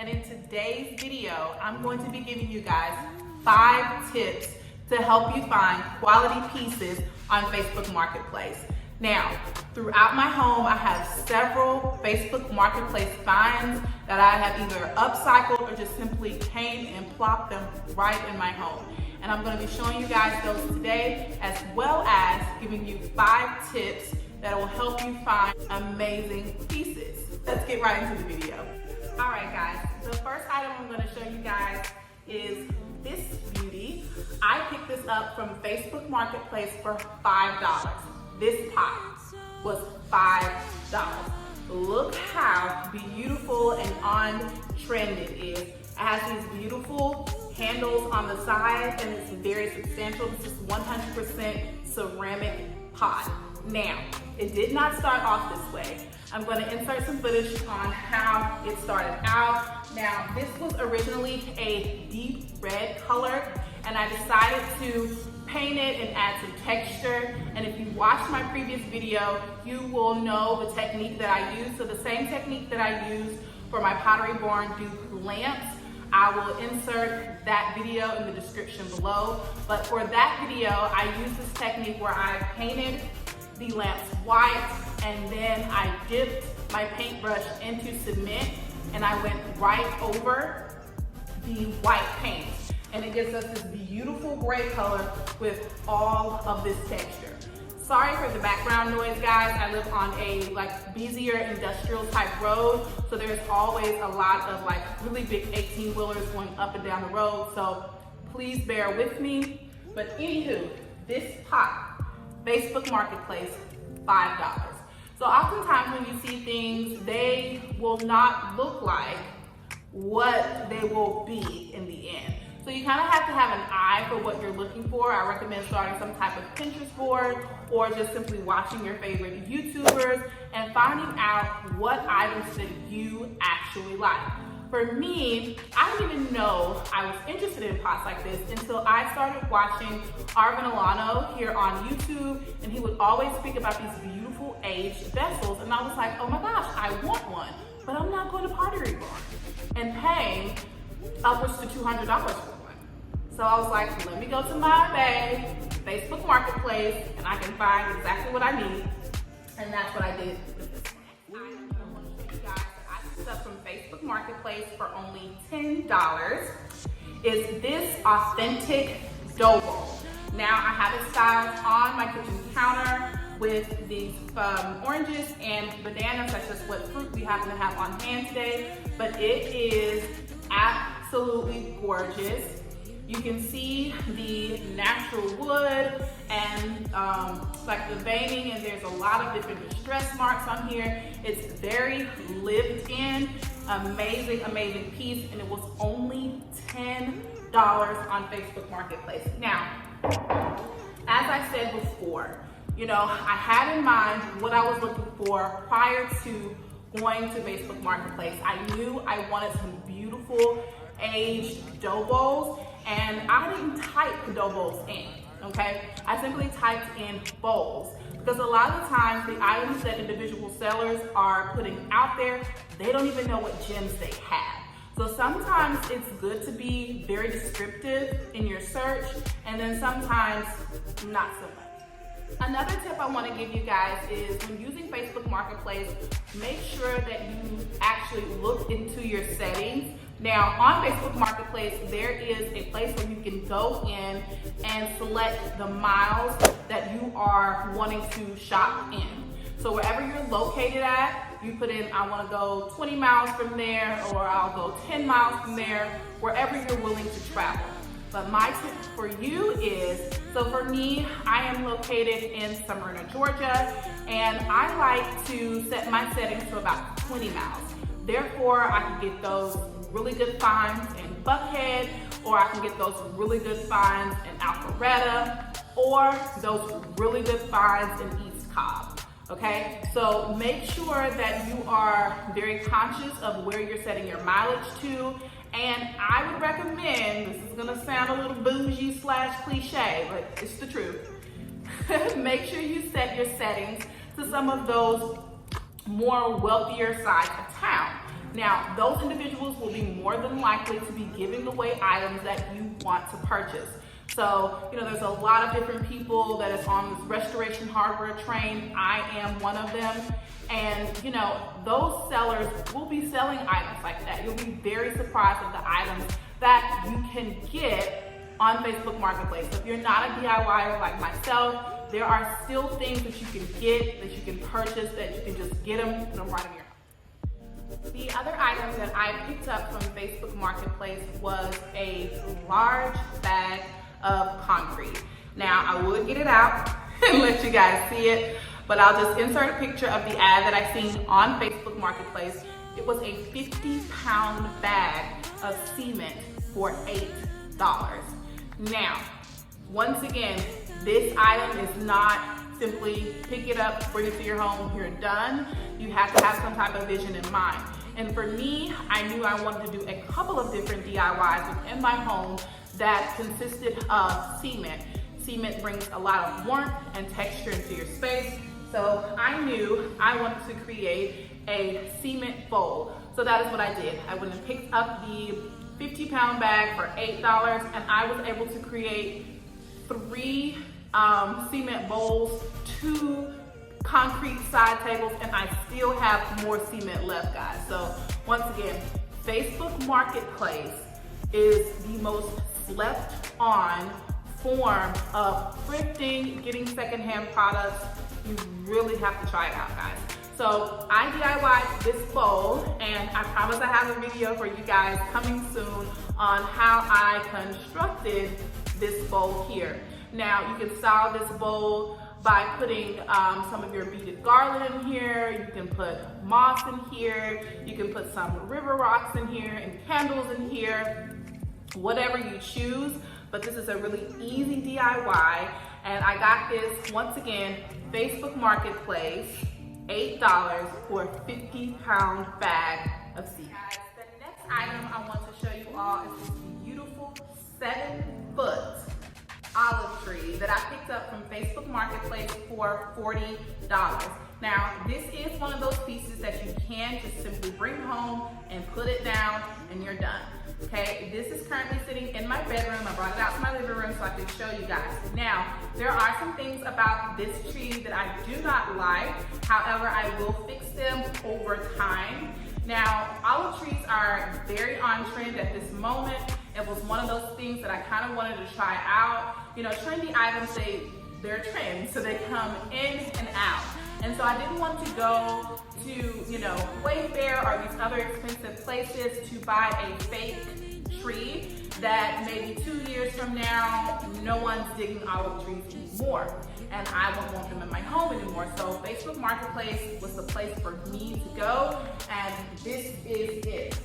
and in today's video, I'm going to be giving you guys 5 tips to help you find quality pieces on Facebook Marketplace. Now, throughout my home, I have several Facebook Marketplace finds that I have either upcycled or just simply came and plopped them right in my home. And I'm going to be showing you guys those today, as well as giving you 5 tips that will help you find amazing pieces. Let's get right into the video. All right, guys, the first item I'm going to show you guys is this beauty. I picked this up from Facebook Marketplace for $5. This pot was $5. Look how beautiful and on trend it is. It has these beautiful handles on the side and it's very substantial. This is 100% ceramic pot. Now, it did not start off this way. I'm going to insert some footage on how it started out. Now, this was originally a deep red color, and I decided to paint it and add some texture. And if you watched my previous video, you will know the technique that I used. So the same technique that I used for my Pottery Barn Duke lamps, I will insert that video in the description below. But for that video, I used this technique where I painted the lamps white, and then I dipped my paintbrush into cement and I went right over the white paint. And it gives us this beautiful gray color with all of this texture. Sorry for the background noise, guys. I live on a busier industrial type road, so there's always a lot of really big 18-wheelers going up and down the road, so please bear with me. But anywho, this pot, Facebook Marketplace, $5. So oftentimes when you see things, they will not look like what they will be in the end. So you kind of have to have an eye for what you're looking for. I recommend starting some type of Pinterest board or just simply watching your favorite YouTubers and finding out what items that you actually like. For me, I didn't even know I was interested in pots like this until I started watching Arvin Alano here on YouTube, and he would always speak about these beautiful aged vessels, and I was like, oh my gosh, I want one, but I'm not going to Pottery Barn and paying upwards to $200 for one. So I was like, let me go to my bae, Facebook Marketplace, and I can find exactly what I need, and that's what I did with this one. I want to show you guys that I picked up from Facebook Marketplace for only $10 is this authentic dough bowl. Now I have it styled on my kitchen counter with these oranges and bananas. That's just what fruit we happen to have on hand today, but it is absolutely gorgeous. You can see the natural wood and the veining, and there's a lot of different distress marks on here. It's very lived in, amazing piece, and it was only $10 on Facebook Marketplace. Now, as I said before, I had in mind what I was looking for prior to going to Facebook Marketplace. I knew I wanted some beautiful aged dough bowls, and I didn't type dough bowls in, okay? I simply typed in bowls, because a lot of the times the items that individual sellers are putting out there, they don't even know what gems they have. So sometimes it's good to be very descriptive in your search, and then sometimes not so much. Another tip I want to give you guys is when using Facebook Marketplace, make sure that you actually look into your settings. Now, on Facebook Marketplace, there is a place where you can go in and select the miles that you are wanting to shop in. So wherever you're located at, you put in, I want to go 20 miles from there, or I'll go 10 miles from there, wherever you're willing to travel. But my tip for you is, so for me, I am located in Smyrna, Georgia, and I like to set my settings to about 20 miles. Therefore, I can get those really good finds in Buckhead, or I can get those really good finds in Alpharetta, or those really good finds in East Cobb. Okay, so make sure that you are very conscious of where you're setting your mileage to. And I would recommend, this is gonna sound a little bougie / cliche, but it's the truth. Make sure you set your settings to some of those more wealthier sides of town. Now, those individuals will be more than likely to be giving away items that you want to purchase. So, there's a lot of different people that is on this restoration hardware train. I am one of them. And, those sellers will be selling items like that. You'll be very surprised at the items that you can get on Facebook Marketplace. So if you're not a DIYer like myself, there are still things that you can get, that you can purchase, that you can just get them, put them right in your house. The other item that I picked up from Facebook Marketplace was a large bag of concrete. Now, I would get it out and let you guys see it, but I'll just insert a picture of the ad that I seen on Facebook Marketplace. It was a 50-pound bag of cement for $8. Now, once again, this item is not simply pick it up, bring it to your home, you're done. You have to have some type of vision in mind. And for me, I knew I wanted to do a couple of different DIYs within my home that consisted of cement. Cement brings a lot of warmth and texture into your space. So I knew I wanted to create a cement bowl. So that is what I did. I went and picked up the 50-pound bag for $8, and I was able to create 3 cement bowls, 2 concrete side tables, and I still have more cement left, guys. So once again, Facebook Marketplace is the most slept on form of thrifting, getting secondhand products. You really have to try it out, guys. So I DIY'd this bowl, and I promise I have a video for you guys coming soon on how I constructed this bowl here. Now, you can style this bowl by putting some of your beaded garland in here. You can put moss in here. You can put some river rocks in here and candles in here, whatever you choose. But this is a really easy DIY, and I got this, once again, Facebook Marketplace, $8 for a 50-pound bag of seeds. Guys, the next item I want to show you all is this beautiful 7-foot olive tree that I picked up from Facebook Marketplace for $40. Now, this is one of those pieces that you can just simply bring home and put it down and you're done. Okay, this is currently sitting in my bedroom. I brought it out to my living room so I can show you guys. Now, there are some things about this tree that I do not like. However, I will fix them over time. Now, olive trees are very on trend at this moment. It was one of those things that I kind of wanted to try out. Trendy items, they're trends, so they come in and out. And so I didn't want to go to, Wayfair or these other expensive places to buy a fake tree that maybe 2 years from now, no one's digging olive trees anymore. And I don't want them in my home anymore. So Facebook Marketplace was the place for me to go, and this is it.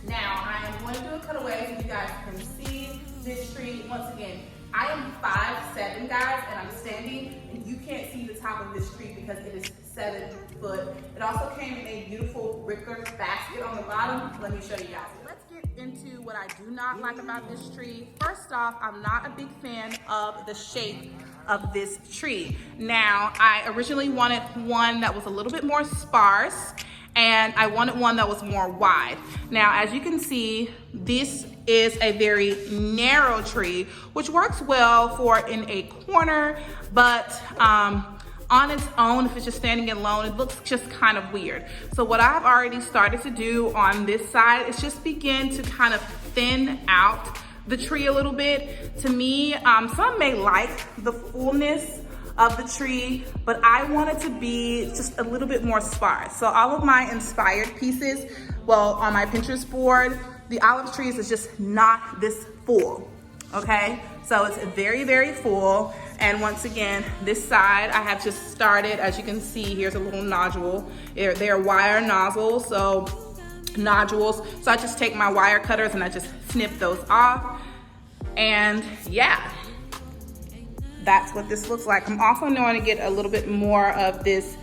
Now, I am going to do a cutaway so you guys can see this tree. Once again, I am 5'7", guys, and I'm standing, and you can't see the top of this tree because it is 7 foot. It also came in a beautiful wicker basket on the bottom. Let me show you guys. Let's get into what I do not like about this tree. First off, I'm not a big fan of the shape of this tree. Now, I originally wanted one that was a little bit more sparse, and I wanted one that was more wide. Now, as you can see, this is a very narrow tree, which works well for in a corner, but on its own, if it's just standing alone, it looks just kind of weird. So what I've already started to do on this side is just begin to kind of thin out the tree a little bit. To me, some may like the fullness of the tree, but I want it to be just a little bit more sparse. So all of my inspired pieces, well, on my Pinterest board, the olive trees is just not this full, okay? So it's very, very full. And once again, this side, I have just started, as you can see, here's a little nodule. They're wire nodules, so I just take my wire cutters and I just snip those off. And yeah, that's what this looks like. I'm also going to get a little bit more of this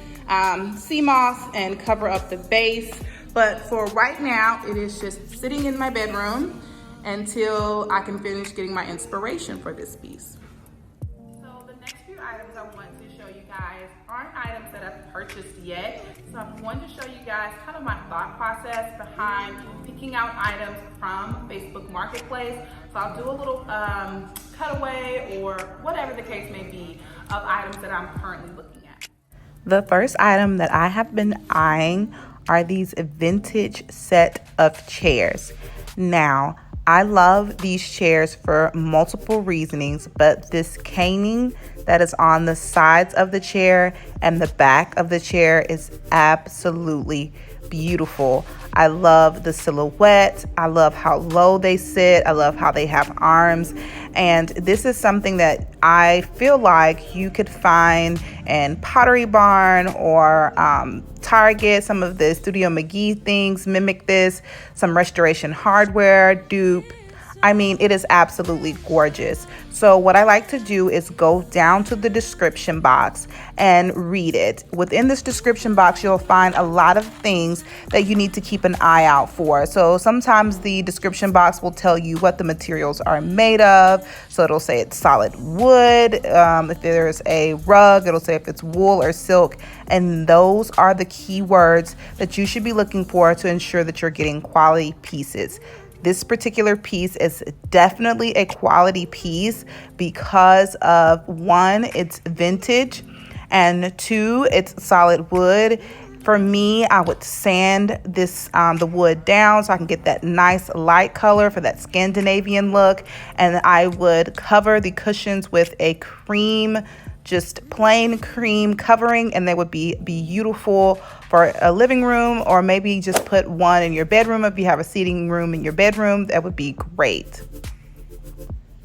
sea moss and cover up the base. But for right now, it is just sitting in my bedroom until I can finish getting my inspiration for this piece. So the next few items I want to show you guys aren't items that I've purchased yet. So I'm going to show you guys guys kind of my thought process behind picking out items from Facebook Marketplace. So I'll do a little cutaway or whatever the case may be of items that I'm currently looking at. The first item that I have been eyeing are these vintage set of chairs. Now, I love these chairs for multiple reasons, but this caning that is on the sides of the chair and the back of the chair is absolutely beautiful. I love the silhouette. I love how low they sit. I love how they have arms. And this is something that I feel like you could find in Pottery Barn or Target. Some of the Studio McGee things mimic this. Some Restoration Hardware dupe. I mean, it is absolutely gorgeous. So what I like to do is go down to the description box and read it. Within this description box, you'll find a lot of things that you need to keep an eye out for. So sometimes the description box will tell you what the materials are made of. So it'll say it's solid wood. If there's a rug, it'll say if it's wool or silk. And those are the keywords that you should be looking for to ensure that you're getting quality pieces. This particular piece is definitely a quality piece because of, one, it's vintage, and two, it's solid wood. For me, I would sand this the wood down so I can get that nice light color for that Scandinavian look, and I would cover the cushions with a cream, just plain cream covering, and they would be beautiful for a living room, or maybe just put one in your bedroom. If you have a seating room in your bedroom, that would be great.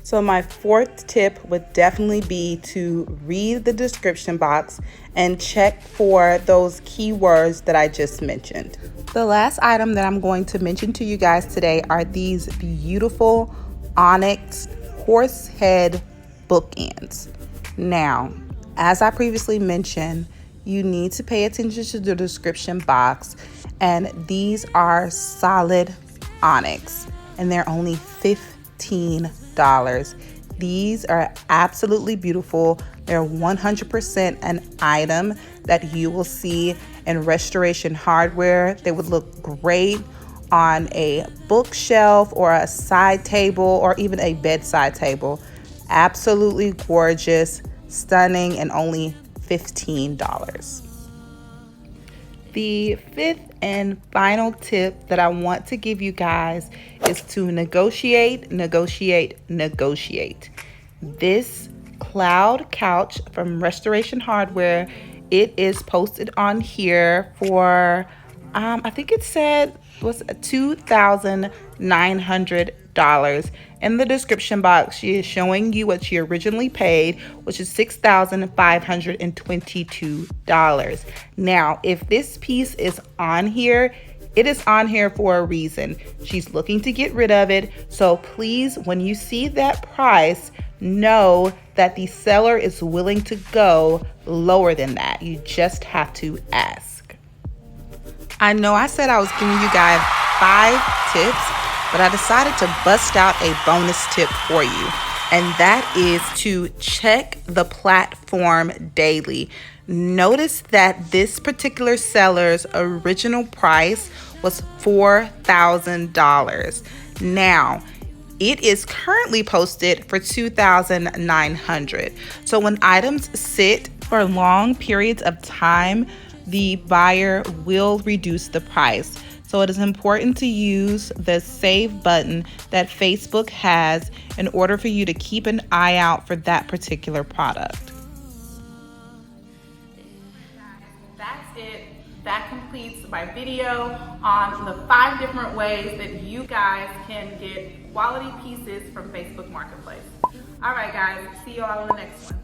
So my fourth tip would definitely be to read the description box and check for those keywords that I just mentioned. The last item that I'm going to mention to you guys today are these beautiful onyx horsehead bookends. Now, as I previously mentioned, you need to pay attention to the description box, and these are solid onyx, and they're only $15. These are absolutely beautiful. They're 100% an item that you will see in Restoration Hardware. They would look great on a bookshelf or a side table or even a bedside table. Absolutely gorgeous, stunning, and only $15. The fifth and final tip that I want to give you guys is to negotiate. This cloud couch from Restoration Hardware, it is posted on here for, I think it said was $2,900. In the description box, she is showing you what she originally paid, which is $6,522. Now, if this piece is on here, it is on here for a reason. She's looking to get rid of it. So please, when you see that price, know that the seller is willing to go lower than that. You just have to ask. I know I said I was giving you guys 5 tips, but I decided to bust out a bonus tip for you, and that is to check the platform daily. Notice that this particular seller's original price was $4,000. Now, it is currently posted for $2,900. So when items sit for long periods of time, the buyer will reduce the price. So it is important to use the save button that Facebook has in order for you to keep an eye out for that particular product. That's it. That completes my video on the 5 different ways that you guys can get quality pieces from Facebook Marketplace. All right, guys. See you all in the next one.